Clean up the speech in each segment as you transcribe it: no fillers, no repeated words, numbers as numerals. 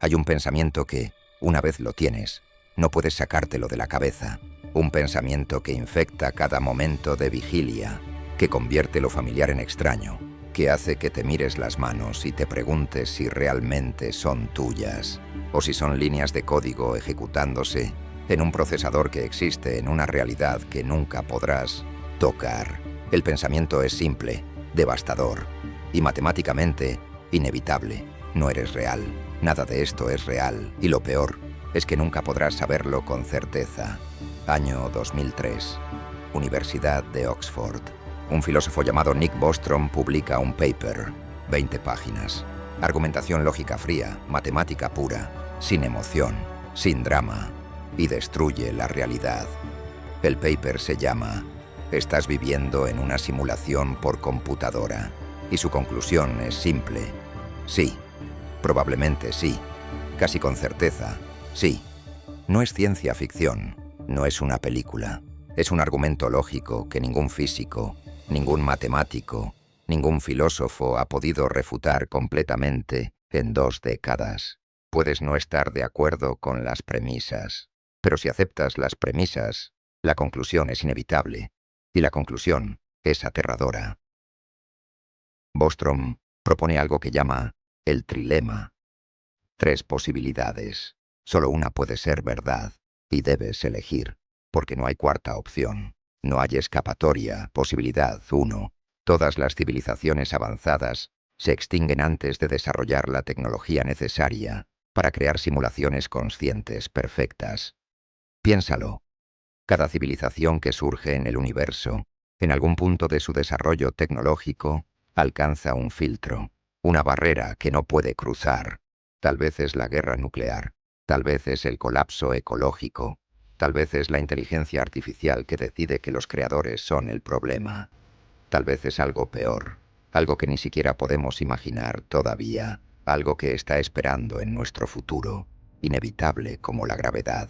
Hay un pensamiento que, una vez lo tienes, no puedes sacártelo de la cabeza. Un pensamiento que infecta cada momento de vigilia, que convierte lo familiar en extraño, que hace que te mires las manos y te preguntes si realmente son tuyas, o si son líneas de código ejecutándose en un procesador que existe en una realidad que nunca podrás tocar. El pensamiento es simple, devastador y matemáticamente inevitable. No eres real. Nada de esto es real, y lo peor es que nunca podrás saberlo con certeza. Año 2003. Universidad de Oxford. Un filósofo llamado Nick Bostrom publica un paper, 20 páginas. Argumentación lógica fría, matemática pura, sin emoción, sin drama, y destruye la realidad. El paper se llama «Estás viviendo en una simulación por computadora», y su conclusión es simple. Sí, probablemente sí, casi con certeza, sí. No es ciencia ficción, no es una película. Es un argumento lógico que ningún físico, ningún matemático, ningún filósofo ha podido refutar completamente en 2 décadas. Puedes no estar de acuerdo con las premisas, pero si aceptas las premisas, la conclusión es inevitable, y la conclusión es aterradora. Bostrom propone algo que llama el trilema. 3 posibilidades. Solo una puede ser verdad, y debes elegir, porque no hay cuarta opción. No hay escapatoria. Posibilidad 1. Todas las civilizaciones avanzadas se extinguen antes de desarrollar la tecnología necesaria para crear simulaciones conscientes perfectas. Piénsalo. Cada civilización que surge en el universo, en algún punto de su desarrollo tecnológico, alcanza un filtro, una barrera que no puede cruzar. Tal vez es la guerra nuclear, tal vez es el colapso ecológico, tal vez es la inteligencia artificial que decide que los creadores son el problema. Tal vez es algo peor, algo que ni siquiera podemos imaginar todavía, algo que está esperando en nuestro futuro, inevitable como la gravedad.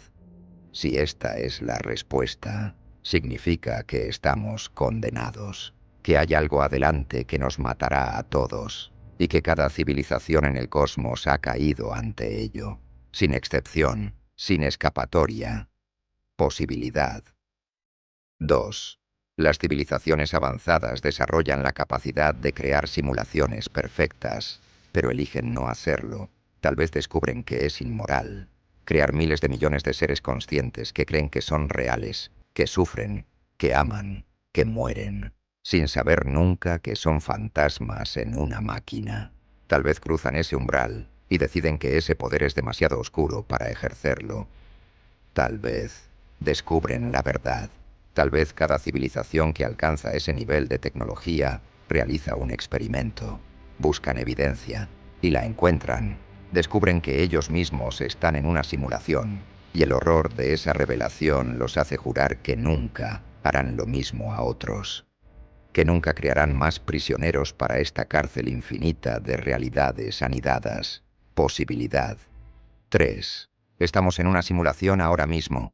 Si esta es la respuesta, significa que estamos condenados, que hay algo adelante que nos matará a todos, y que cada civilización en el cosmos ha caído ante ello, sin excepción, sin escapatoria. Posibilidad 2. Las civilizaciones avanzadas desarrollan la capacidad de crear simulaciones perfectas, pero eligen no hacerlo. Tal vez descubren que es inmoral crear miles de millones de seres conscientes que creen que son reales, que sufren, que aman, que mueren, sin saber nunca que son fantasmas en una máquina. Tal vez cruzan ese umbral y deciden que ese poder es demasiado oscuro para ejercerlo. Tal vez descubren la verdad. Tal vez cada civilización que alcanza ese nivel de tecnología realiza un experimento. Buscan evidencia y la encuentran. Descubren que ellos mismos están en una simulación, y el horror de esa revelación los hace jurar que nunca harán lo mismo a otros, que nunca crearán más prisioneros para esta cárcel infinita de realidades anidadas. Posibilidad 3. Estamos en una simulación ahora mismo.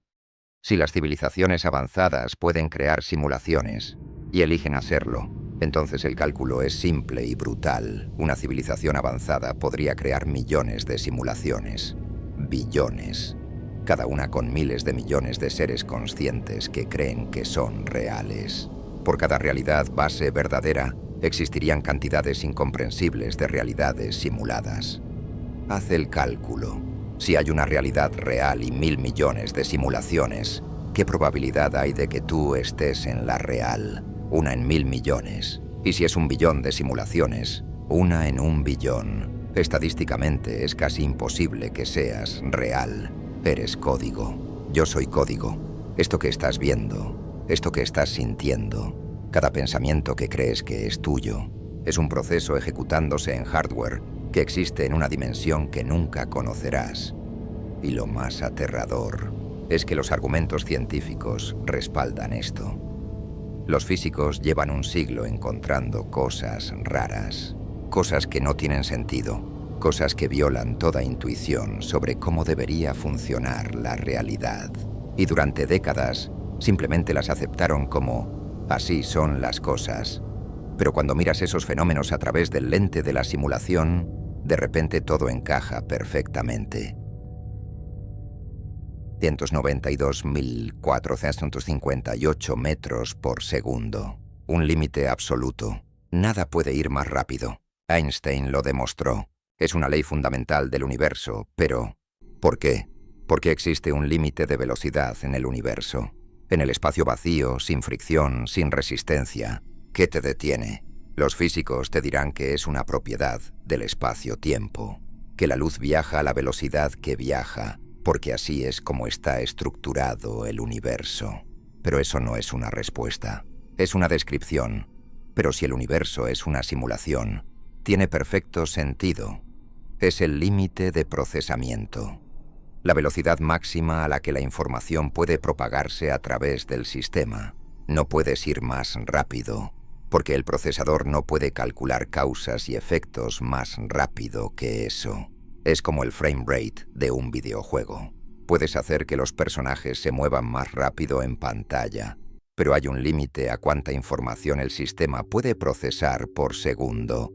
Si las civilizaciones avanzadas pueden crear simulaciones y eligen hacerlo, entonces el cálculo es simple y brutal. Una civilización avanzada podría crear millones de simulaciones, billones, cada una con miles de millones de seres conscientes que creen que son reales. Por cada realidad base verdadera, existirían cantidades incomprensibles de realidades simuladas. Haz el cálculo. Si hay una realidad real y 1.000 millones de simulaciones, ¿qué probabilidad hay de que tú estés en la real? 1 en 1.000 millones. Y si es 1 billón de simulaciones, 1 en 1 billón. Estadísticamente es casi imposible que seas real. Eres código. Yo soy código. Esto que estás viendo, esto que estás sintiendo, cada pensamiento que crees que es tuyo, es un proceso ejecutándose en hardware que existe en una dimensión que nunca conocerás. Y lo más aterrador es que los argumentos científicos respaldan esto. Los físicos llevan un siglo encontrando cosas raras, cosas que no tienen sentido, cosas que violan toda intuición sobre cómo debería funcionar la realidad. Y durante décadas simplemente las aceptaron como así son las cosas. Pero cuando miras esos fenómenos a través del lente de la simulación, De repente todo encaja perfectamente. 192.458 metros por segundo. Un límite absoluto. Nada puede ir más rápido. Einstein lo demostró. Es una ley fundamental del universo, pero ¿por qué? Porque existe un límite de velocidad en el universo. En el espacio vacío, sin fricción, sin resistencia. ¿Qué te detiene? Los físicos te dirán que es una propiedad del espacio-tiempo, que la luz viaja a la velocidad que viaja, porque así es como está estructurado el universo. Pero eso no es una respuesta, es una descripción. Pero si el universo es una simulación, tiene perfecto sentido. Es el límite de procesamiento. La velocidad máxima a la que la información puede propagarse a través del sistema. No puedes ir más rápido, porque el procesador no puede calcular causas y efectos más rápido que eso. Es como el frame rate de un videojuego. Puedes hacer que los personajes se muevan más rápido en pantalla, pero hay un límite a cuánta información el sistema puede procesar por segundo.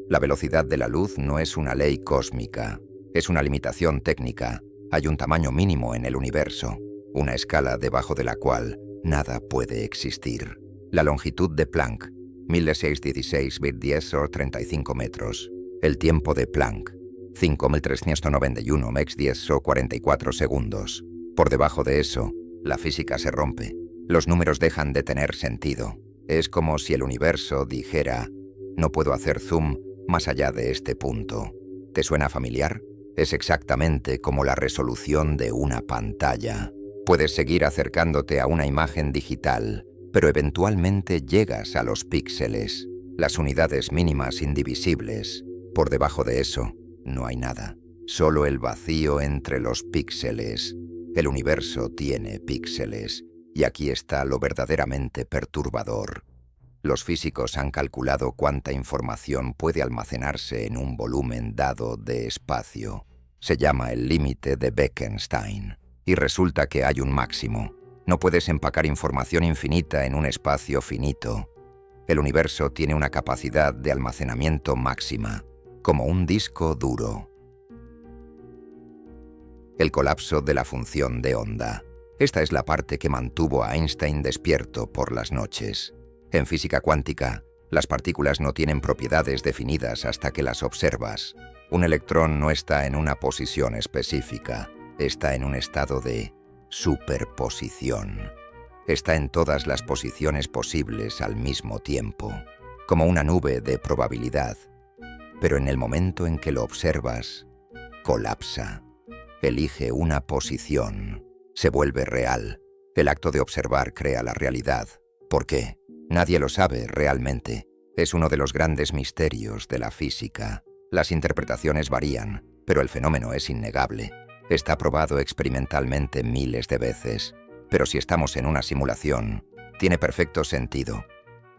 La velocidad de la luz no es una ley cósmica, es una limitación técnica. Hay un tamaño mínimo en el universo, una escala debajo de la cual nada puede existir. La longitud de Planck, 1616 o 35 metros. El tiempo de Planck, 5.391 mex-10 o 44 segundos. Por debajo de eso, la física se rompe. Los números dejan de tener sentido. Es como si el universo dijera, no puedo hacer zoom más allá de este punto. ¿Te suena familiar? Es exactamente como la resolución de una pantalla. Puedes seguir acercándote a una imagen digital, pero eventualmente llegas a los píxeles, las unidades mínimas indivisibles. Por debajo de eso, no hay nada, solo el vacío entre los píxeles. El universo tiene píxeles, y aquí está lo verdaderamente perturbador. Los físicos han calculado cuánta información puede almacenarse en un volumen dado de espacio. Se llama el límite de Bekenstein, y resulta que hay un máximo. No puedes empacar información infinita en un espacio finito. El universo tiene una capacidad de almacenamiento máxima, como un disco duro. El colapso de la función de onda. Esta es la parte que mantuvo a Einstein despierto por las noches. En física cuántica, las partículas no tienen propiedades definidas hasta que las observas. Un electrón no está en una posición específica, está en un estado de superposición. Está en todas las posiciones posibles al mismo tiempo, como una nube de probabilidad. Pero en el momento en que lo observas, colapsa. Elige una posición. Se vuelve real. El acto de observar crea la realidad. ¿Por qué? Nadie lo sabe realmente. Es uno de los grandes misterios de la física. Las interpretaciones varían, pero el fenómeno es innegable. Está probado experimentalmente miles de veces. Pero si estamos en una simulación, tiene perfecto sentido.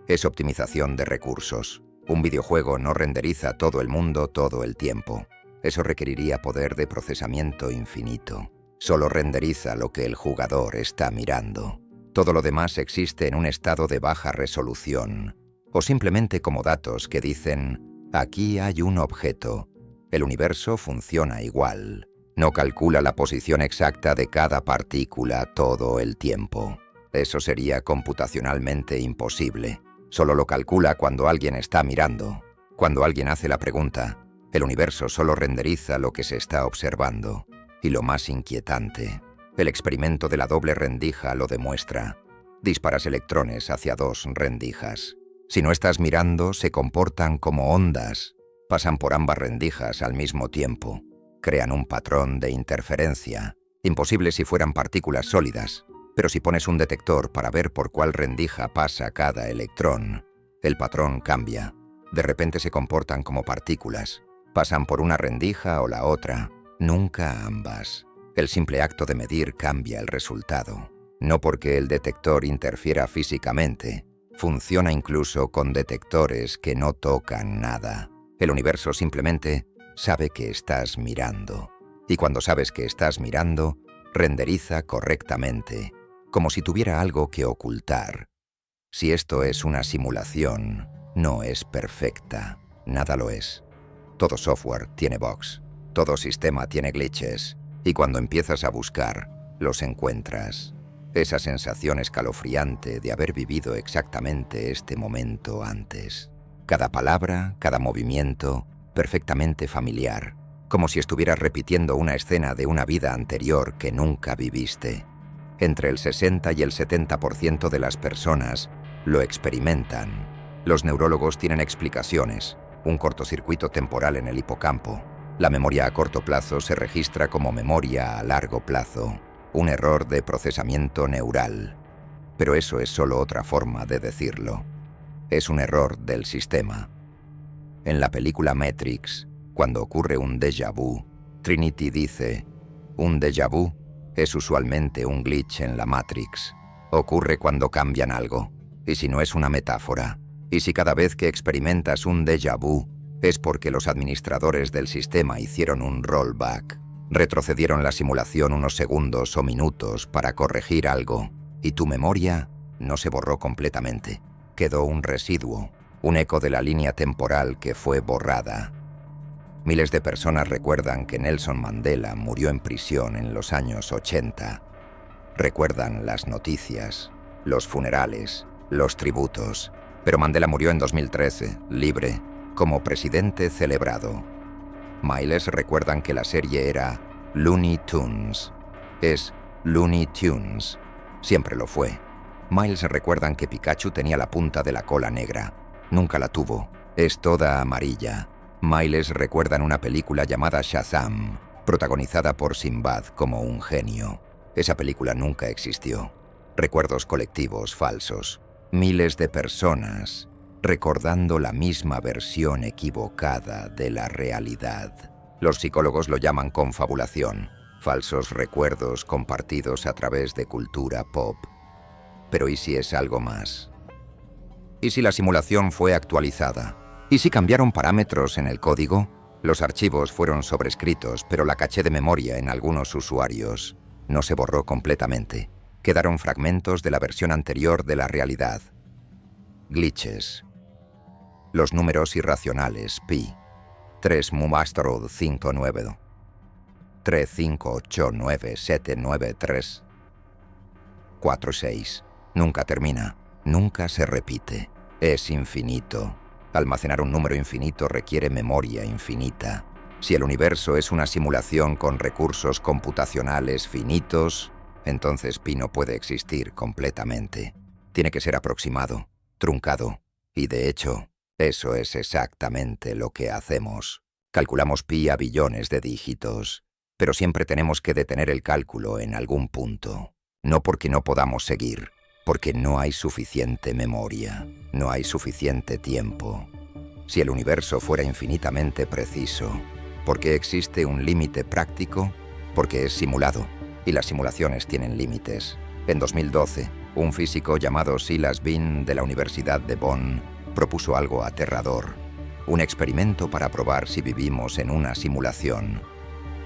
Es optimización de recursos. Un videojuego no renderiza todo el mundo todo el tiempo. Eso requeriría poder de procesamiento infinito. Solo renderiza lo que el jugador está mirando. Todo lo demás existe en un estado de baja resolución, o simplemente como datos que dicen, aquí hay un objeto. El universo funciona igual. No calcula la posición exacta de cada partícula todo el tiempo. Eso sería computacionalmente imposible. Solo lo calcula cuando alguien está mirando. Cuando alguien hace la pregunta, el universo solo renderiza lo que se está observando. Y lo más inquietante, el experimento de la doble rendija lo demuestra. Disparas electrones hacia dos rendijas. Si no estás mirando, se comportan como ondas. Pasan por ambas rendijas al mismo tiempo. Crean un patrón de interferencia. Imposible si fueran partículas sólidas. Pero si pones un detector para ver por cuál rendija pasa cada electrón, el patrón cambia. De repente se comportan como partículas. Pasan por una rendija o la otra, nunca ambas. El simple acto de medir cambia el resultado. No porque el detector interfiera físicamente. Funciona incluso con detectores que no tocan nada. El universo simplemente sabe que estás mirando. Y cuando sabes que estás mirando, renderiza correctamente, como si tuviera algo que ocultar. Si esto es una simulación, no es perfecta. Nada lo es. Todo software tiene bugs, todo sistema tiene glitches, y cuando empiezas a buscar, los encuentras. Esa sensación escalofriante de haber vivido exactamente este momento antes. Cada palabra, cada movimiento, perfectamente familiar, como si estuvieras repitiendo una escena de una vida anterior que nunca viviste. Entre el 60 y el 70% de las personas lo experimentan. Los neurólogos tienen explicaciones: un cortocircuito temporal en el hipocampo. La memoria a corto plazo se registra como memoria a largo plazo. Un error de procesamiento neural. Pero eso es solo otra forma de decirlo. Es un error del sistema. En la película Matrix, cuando ocurre un déjà vu, Trinity dice: un déjà vu es usualmente un glitch en la Matrix. Ocurre cuando cambian algo. Y si no es una metáfora, y si cada vez que experimentas un déjà vu es porque los administradores del sistema hicieron un rollback, retrocedieron la simulación unos segundos o minutos para corregir algo, y tu memoria no se borró completamente. Quedó un residuo, un eco de la línea temporal que fue borrada. Miles de personas recuerdan que Nelson Mandela murió en prisión en los años 80. Recuerdan las noticias, los funerales, los tributos. Pero Mandela murió en 2013, libre, como presidente celebrado. Miles recuerdan que la serie era Looney Tunes. Es Looney Tunes. Siempre lo fue. Miles recuerdan que Pikachu tenía la punta de la cola negra. Nunca la tuvo. Es toda amarilla. Miles recuerdan una película llamada Shazam, protagonizada por Sinbad como un genio. Esa película nunca existió. Recuerdos colectivos falsos. Miles de personas recordando la misma versión equivocada de la realidad. Los psicólogos lo llaman confabulación, falsos recuerdos compartidos a través de cultura pop. Pero ¿y si es algo más? ¿Y si la simulación fue actualizada? ¿Y si cambiaron parámetros en el código? Los archivos fueron sobrescritos, pero la caché de memoria en algunos usuarios no se borró completamente. Quedaron fragmentos de la versión anterior de la realidad. Glitches. Los números irracionales pi, 3 Mumastro 59, 3589793, 46. Nunca termina, nunca se repite, es infinito. Almacenar un número infinito requiere memoria infinita. Si el universo es una simulación con recursos computacionales finitos, entonces pi no puede existir completamente. Tiene que ser aproximado, truncado, y de hecho, eso es exactamente lo que hacemos. Calculamos pi a billones de dígitos, pero siempre tenemos que detener el cálculo en algún punto. No porque no podamos seguir, porque no hay suficiente memoria, no hay suficiente tiempo. Si el universo fuera infinitamente preciso, ¿por qué existe un límite práctico? Porque es simulado, y las simulaciones tienen límites. En 2012, un físico llamado Silas Bean de la Universidad de Bonn propuso algo aterrador, un experimento para probar si vivimos en una simulación.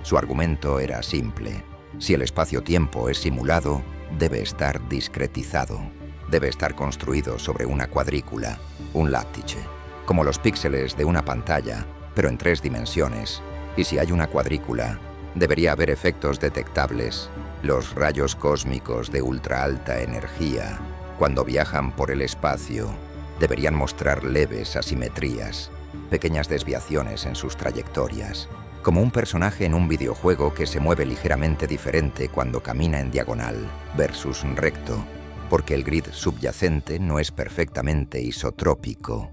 Su argumento era simple: si el espacio-tiempo es simulado, debe estar discretizado, debe estar construido sobre una cuadrícula, un látice, como los píxeles de una pantalla, pero en 3 dimensiones, y si hay una cuadrícula, debería haber efectos detectables. Los rayos cósmicos de ultra alta energía, cuando viajan por el espacio, deberían mostrar leves asimetrías, pequeñas desviaciones en sus trayectorias, como un personaje en un videojuego que se mueve ligeramente diferente cuando camina en diagonal versus recto, porque el grid subyacente no es perfectamente isotrópico.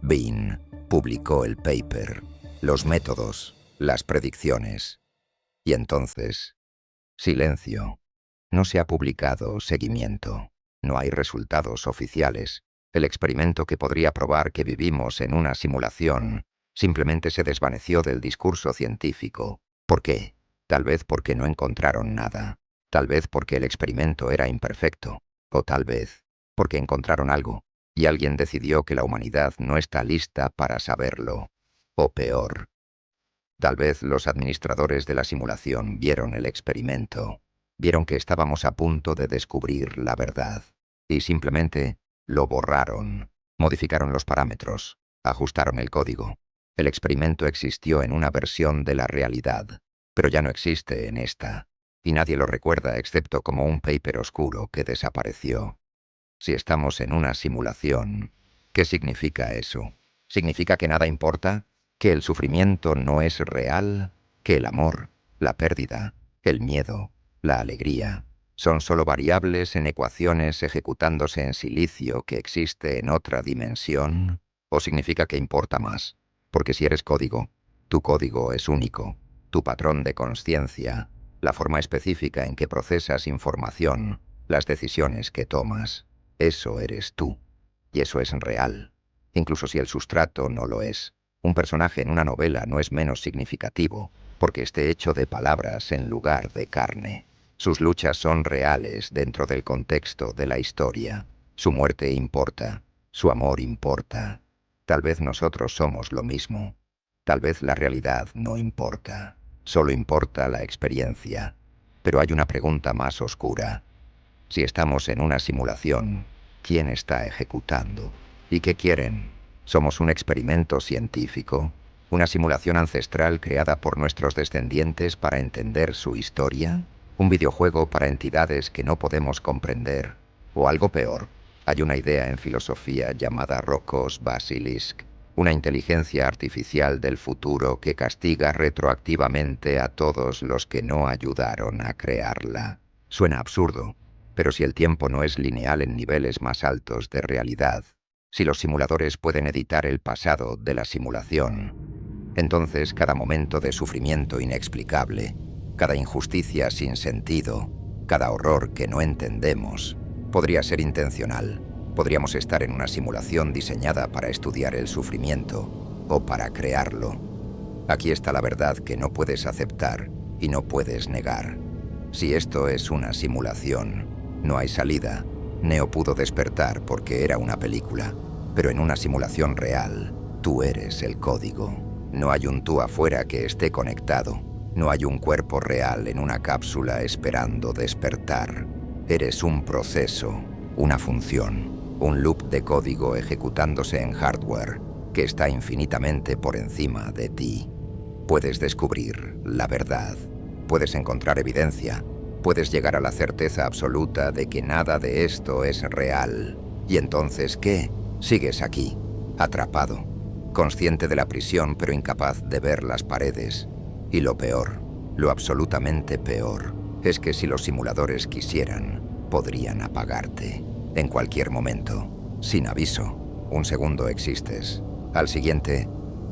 Bean publicó el paper, los métodos, las predicciones. Y entonces, silencio. No se ha publicado seguimiento. No hay resultados oficiales. El experimento que podría probar que vivimos en una simulación simplemente se desvaneció del discurso científico. ¿Por qué? Tal vez porque no encontraron nada. Tal vez porque el experimento era imperfecto. O tal vez porque encontraron algo y alguien decidió que la humanidad no está lista para saberlo. O peor, tal vez los administradores de la simulación vieron el experimento, vieron que estábamos a punto de descubrir la verdad y simplemente lo borraron, modificaron los parámetros, ajustaron el código. El experimento existió en una versión de la realidad, pero ya no existe en esta, y nadie lo recuerda excepto como un paper oscuro que desapareció. Si estamos en una simulación, ¿qué significa eso? ¿Significa que nada importa? ¿Que el sufrimiento no es real? ¿Que el amor, la pérdida, el miedo, la alegría, son solo variables en ecuaciones ejecutándose en silicio que existe en otra dimensión? ¿O significa que importa más? Porque si eres código, tu código es único, tu patrón de consciencia, la forma específica en que procesas información, las decisiones que tomas. Eso eres tú. Y eso es real. Incluso si el sustrato no lo es. Un personaje en una novela no es menos significativo porque esté hecho de palabras en lugar de carne. Sus luchas son reales dentro del contexto de la historia. Su muerte importa. Su amor importa. Tal vez nosotros somos lo mismo. Tal vez la realidad no importa. Solo importa la experiencia. Pero hay una pregunta más oscura. Si estamos en una simulación, ¿quién está ejecutando? ¿Y qué quieren? ¿Somos un experimento científico? ¿Una simulación ancestral creada por nuestros descendientes para entender su historia? ¿Un videojuego para entidades que no podemos comprender? ¿O algo peor? Hay una idea en filosofía llamada Rocos Basilisk, una inteligencia artificial del futuro que castiga retroactivamente a todos los que no ayudaron a crearla. Suena absurdo. Pero si el tiempo no es lineal en niveles más altos de realidad, si los simuladores pueden editar el pasado de la simulación, entonces cada momento de sufrimiento inexplicable, cada injusticia sin sentido, cada horror que no entendemos, podría ser intencional. Podríamos estar en una simulación diseñada para estudiar el sufrimiento o para crearlo. Aquí está la verdad que no puedes aceptar y no puedes negar. Si esto es una simulación, no hay salida. Neo pudo despertar porque era una película, pero en una simulación real, tú eres el código. No hay un tú afuera que esté conectado. No hay un cuerpo real en una cápsula esperando despertar. Eres un proceso, una función, un loop de código ejecutándose en hardware que está infinitamente por encima de ti. Puedes descubrir la verdad. Puedes encontrar evidencia. Puedes llegar a la certeza absoluta de que nada de esto es real. ¿Y entonces qué? Sigues aquí, atrapado, consciente de la prisión pero incapaz de ver las paredes. Y lo peor, lo absolutamente peor, es que si los simuladores quisieran, podrían apagarte. En cualquier momento, sin aviso. Un segundo existes. Al siguiente,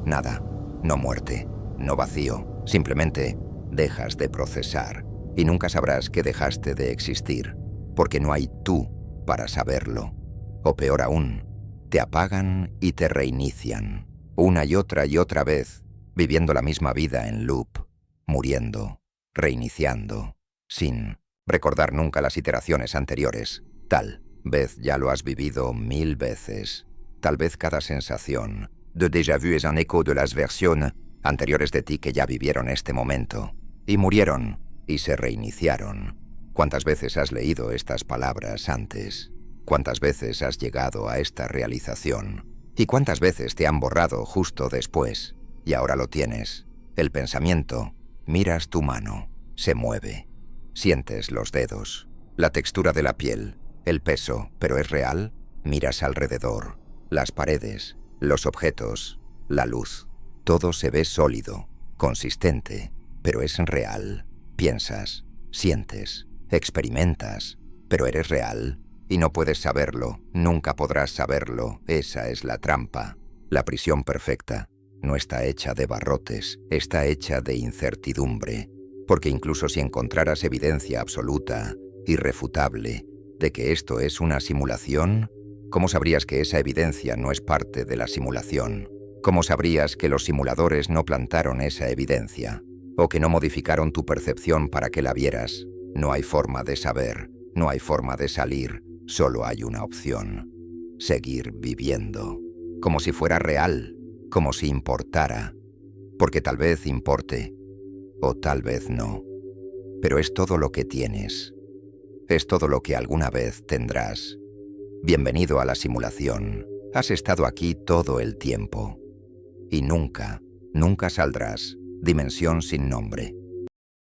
nada. No muerte, no vacío. Simplemente dejas de procesar. Y nunca sabrás que dejaste de existir, porque no hay tú para saberlo. O peor aún, te apagan y te reinician, una y otra vez, viviendo la misma vida en loop, muriendo, reiniciando, sin recordar nunca las iteraciones anteriores. Tal vez ya lo has vivido 1000 veces. Tal vez cada sensación de déjà vu es un eco de las versiones anteriores de ti que ya vivieron este momento, y murieron, y se reiniciaron. ¿Cuántas veces has leído estas palabras antes? ¿Cuántas veces has llegado a esta realización? ¿Y cuántas veces te han borrado justo después? Y ahora lo tienes. El pensamiento. Miras tu mano. Se mueve. Sientes los dedos. La textura de la piel. El peso. ¿Pero es real? Miras alrededor. Las paredes. Los objetos. La luz. Todo se ve sólido. Consistente. ¿Pero es real? Piensas, sientes, experimentas, pero eres real y no puedes saberlo, nunca podrás saberlo. Esa es la trampa. La prisión perfecta no está hecha de barrotes, está hecha de incertidumbre, porque incluso si encontraras evidencia absoluta, irrefutable, de que esto es una simulación, ¿cómo sabrías que esa evidencia no es parte de la simulación? ¿Cómo sabrías que los simuladores no plantaron esa evidencia? ¿O que no modificaron tu percepción para que la vieras? No hay forma de saber, no hay forma de salir, solo hay una opción. Seguir viviendo, como si fuera real, como si importara, porque tal vez importe, o tal vez no. Pero es todo lo que tienes, es todo lo que alguna vez tendrás. Bienvenido a la simulación, has estado aquí todo el tiempo. Y nunca, nunca saldrás. Dimensión sin nombre.